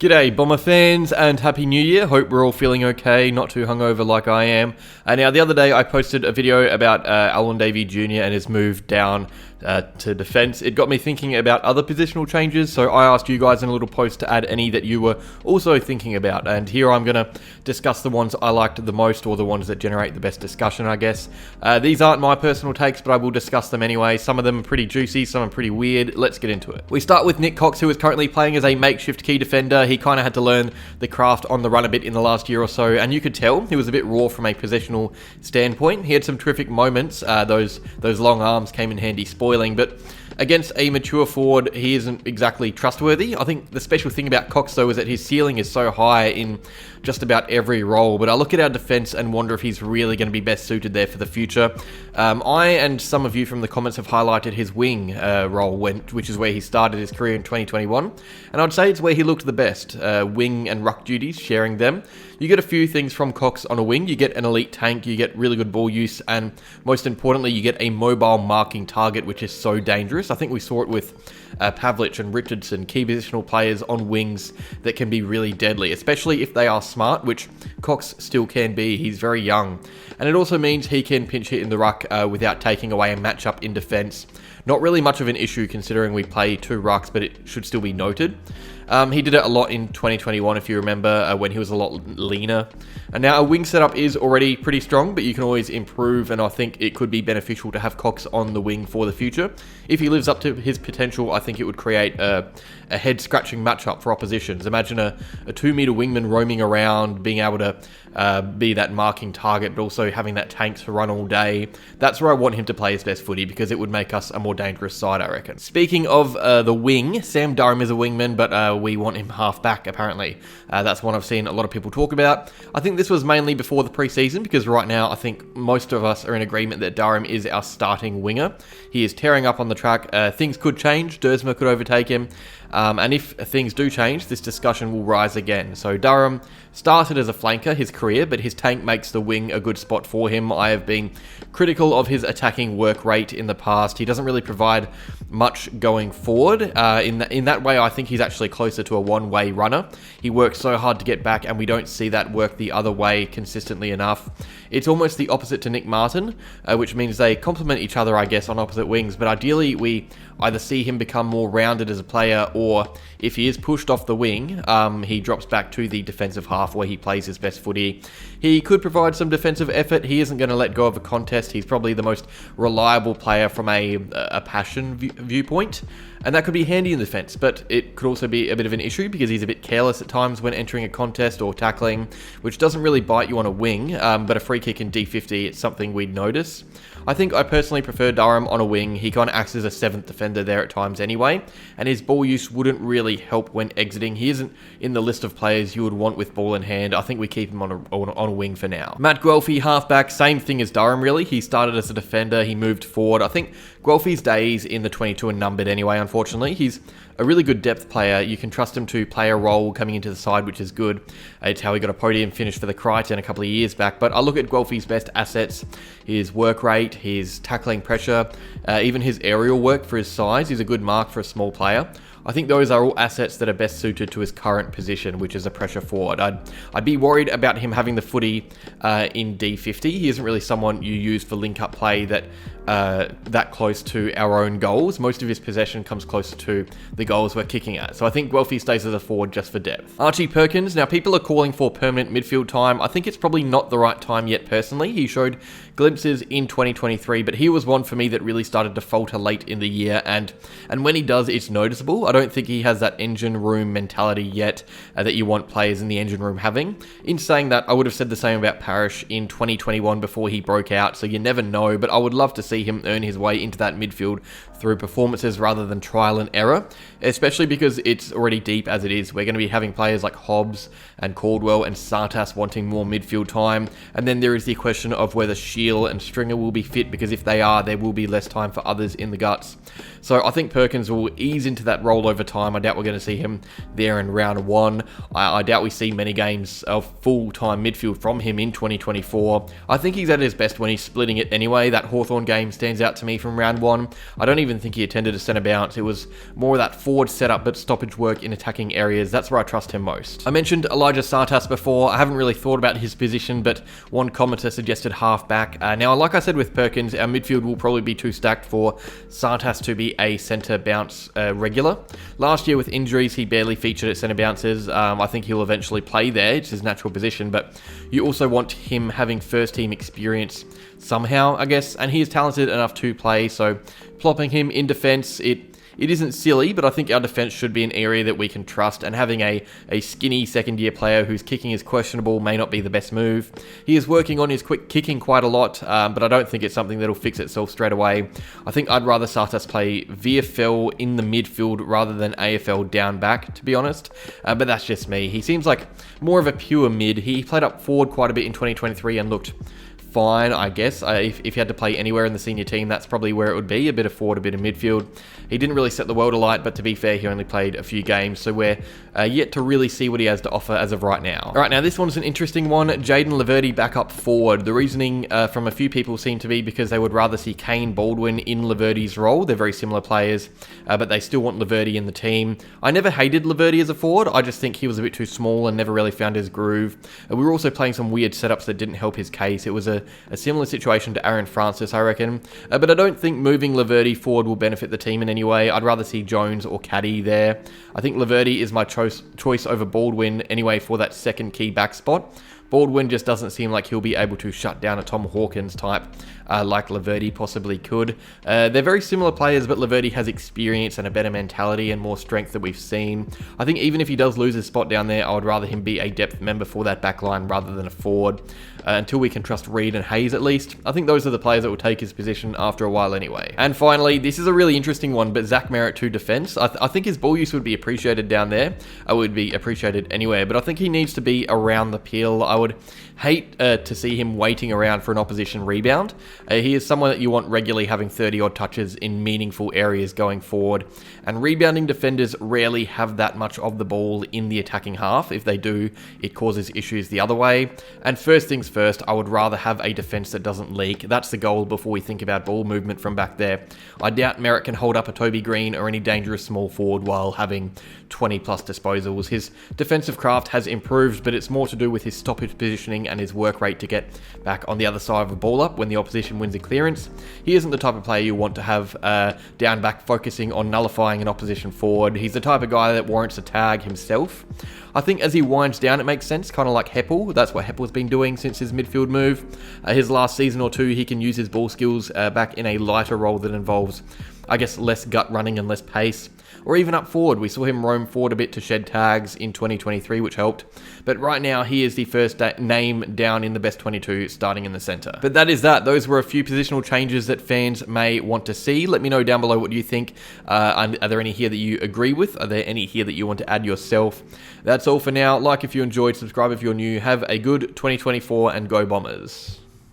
G'day Bomber fans and Happy New Year. Hope we're all feeling okay, not too hungover like I am. Now the other day I posted a video about Allen Davey Jr. and his move down to defence. It got me thinking about other positional changes, so I asked you guys in a little post to add any that you were also thinking about, and here I'm going to discuss the ones I liked the most, or the ones that generate the best discussion, I guess. These aren't my personal takes, but I will discuss them anyway. Some of them are pretty juicy, some are pretty weird. Let's get into it. We start with Nik Cox, who is currently playing as a makeshift key defender. He kind of had to learn the craft on the run a bit in the last year or so, and you could tell he was a bit raw from a positional standpoint. He had some terrific moments. Those long arms came in handy spoiling, but against a mature forward, he isn't exactly trustworthy. I think the special thing about Cox, though, is that his ceiling is so high in just about every role, but I look at our defence and wonder if he's really going to be best suited there for the future. I and some of you from the comments have highlighted his wing role, which is where he started his career in 2021, and I'd say it's where he looked the best. Wing and ruck duties, sharing them. You get a few things from Cox on a wing. You get an elite tank, you get really good ball use, and most importantly, you get a mobile marking target, which is so dangerous. I think we saw it with Pavlich and Richardson, key positional players on wings that can be really deadly, especially if they are smart, which Cox still can be. He's very young. And it also means he can pinch hit in the ruck without taking away a matchup in defence. Not really much of an issue considering we play two rucks, but it should still be noted. He did it a lot in 2021, if you remember, when he was a lot leaner. And now a wing setup is already pretty strong, but you can always improve, and I think it could be beneficial to have Cox on the wing for the future. If he lives up to his potential, I think it would create a head-scratching matchup for oppositions. Imagine a 2-meter wingman roaming around, being able to be that marking target, but also having that tank to run all day. That's where I want him to play his best footy, because it would make us a more dangerous side, I reckon. Speaking of the wing, Sam Durham is a wingman, but we want him half back, apparently. That's one I've seen a lot of people talk about. I think this was mainly before the preseason, because right now I think most of us are in agreement that Durham is our starting winger. He is tearing up on the track. Things could change. Dersma could overtake him. And if things do change, this discussion will rise again. So Durham started as a flanker his career, but his tank makes the wing a good spot for him. I have been critical of his attacking work rate in the past. He doesn't really provide much going forward. In that way, I think he's actually closer to a one-way runner. He works so hard to get back, and we don't see that work the other way consistently enough. It's almost the opposite to Nick Martin, which means they complement each other, I guess, on opposite wings. But ideally, we either see him become more rounded as a player, or if he is pushed off the wing, he drops back to the defensive half where he plays his best footy. He could provide some defensive effort. He isn't going to let go of a contest. He's probably the most reliable player from a passion viewpoint, and that could be handy in defence, but it could also be a bit of an issue because he's a bit careless at times when entering a contest or tackling, which doesn't really bite you on a wing, but a free kick in D50, it's something we'd notice. I think I personally prefer Durham on a wing. He kind of acts as a 7th defender there at times anyway, and his ball use wouldn't really help when exiting. He isn't in the list of players you would want with ball in hand. I think we keep him on a wing for now. Matt Guelfi, halfback, same thing as Durham really. He started as a defender, he moved forward. I think Guelfi's days in the 22 are numbered anyway, unfortunately. He's a really good depth player. You can trust him to play a role coming into the side, which is good. It's how he got a podium finish for the Crichton a couple of years back. But I look at Guelfi's best assets, his work rate, his tackling pressure, even his aerial work for his size. He's a good mark for a small player. I think those are all assets that are best suited to his current position, which is a pressure forward. I'd be worried about him having the footy in D50. He isn't really someone you use for link-up play that close to our own goals. Most of his possession comes closer to the goals we're kicking at. So I think Guelfi stays as a forward just for depth. Archie Perkins. Now, people are calling for permanent midfield time. I think it's probably not the right time yet, personally. He showed glimpses in 2023, but he was one for me that really started to falter late in the year, and when he does, it's noticeable. I don't think he has that engine room mentality yet that you want players in the engine room having. In saying that, I would have said the same about Parrish in 2021 before he broke out, so you never know, but I would love to see him earn his way into that midfield through performances rather than trial and error, especially because it's already deep as it is. We're going to be having players like Hobbs and Caldwell and Tsatas wanting more midfield time, and then there is the question of whether Shield and Stringer will be fit, because if they are, there will be less time for others in the guts. So I think Perkins will ease into that role over time. I doubt we're going to see him there in round one. I doubt we see many games of full-time midfield from him in 2024. I think he's at his best when he's splitting it anyway. That Hawthorn game stands out to me from round one. I don't even think he attended a centre bounce. It was more of that forward setup, but stoppage work in attacking areas. That's where I trust him most. I mentioned Elijah Tsatas before. I haven't really thought about his position, but one commenter suggested halfback. Now, like I said with Perkins, our midfield will probably be too stacked for Tsatas to be a centre bounce regular. Last year with injuries, he barely featured at centre bounces. I think he'll eventually play there. It's his natural position, but you also want him having first team experience somehow, I guess, and he is talented enough to play, so plopping him in defence, it isn't silly, but I think our defence should be an area that we can trust, and having a skinny second-year player whose kicking is questionable may not be the best move. He is working on his quick kicking quite a lot, but I don't think it's something that'll fix itself straight away. I think I'd rather Tsatas play VFL in the midfield rather than AFL down back, to be honest, but that's just me. He seems like more of a pure mid. He played up forward quite a bit in 2023 and looked fine, I guess. If he had to play anywhere in the senior team, that's probably where it would be, a bit of forward, a bit of midfield. He didn't really set the world alight, but to be fair, he only played a few games, so we're yet to really see what he has to offer as of right now. Alright, now this one's an interesting one. Jayden Laverde back up forward. The reasoning from a few people seem to be because they would rather see Kane Baldwin in Laverde's role. They're very similar players, but they still want Laverde in the team. I never hated Laverde as a forward. I just think he was a bit too small and never really found his groove. We were also playing some weird setups that didn't help his case. It was a similar situation to Aaron Francis, I reckon. But I don't think moving Laverde forward will benefit the team in any way. I'd rather see Jones or Caddy there. I think Laverde is my choice over Baldwin anyway for that second key back spot. Baldwin just doesn't seem like he'll be able to shut down a Tom Hawkins type like Laverde possibly could. They're very similar players, but Laverde has experience and a better mentality and more strength that we've seen. I think even if he does lose his spot down there, I would rather him be a depth member for that back line rather than a forward, until we can trust Reed and Hayes at least. I think those are the players that will take his position after a while anyway. And finally, this is a really interesting one, but Zach Merrett to defence. I think his ball use would be appreciated down there. I would be appreciated anywhere, but I think he needs to be around the peel. I would hate to see him waiting around for an opposition rebound. He is someone that you want regularly having 30 odd touches in meaningful areas going forward, and rebounding defenders rarely have that much of the ball in the attacking half. If they do, it causes issues the other way. And first things first, I would rather have a defence that doesn't leak. That's the goal before we think about ball movement from back there. I doubt Merrett can hold up a Toby Green or any dangerous small forward while having 20 plus disposals. His defensive craft has improved, but it's more to do with his stoppage positioning and his work rate to get back on the other side of a ball up when the opposition wins a clearance. He isn't the type of player you want to have down back focusing on nullifying an opposition forward. He's the type of guy that warrants a tag himself. I think as he winds down, it makes sense, kind of like Heppel. That's what Heppel's been doing since his midfield move. His last season or two, he can use his ball skills back in a lighter role that involves, I guess, less gut running and less pace. Or even up forward. We saw him roam forward a bit to shed tags in 2023, which helped. But right now, he is the first name down in the best 22, starting in the centre. But that is that. Those were a few positional changes that fans may want to see. Let me know down below what you think. Are there any here that you agree with? Are there any here that you want to add yourself? That's all for now. Like if you enjoyed, subscribe if you're new. Have a good 2024 and go Bombers.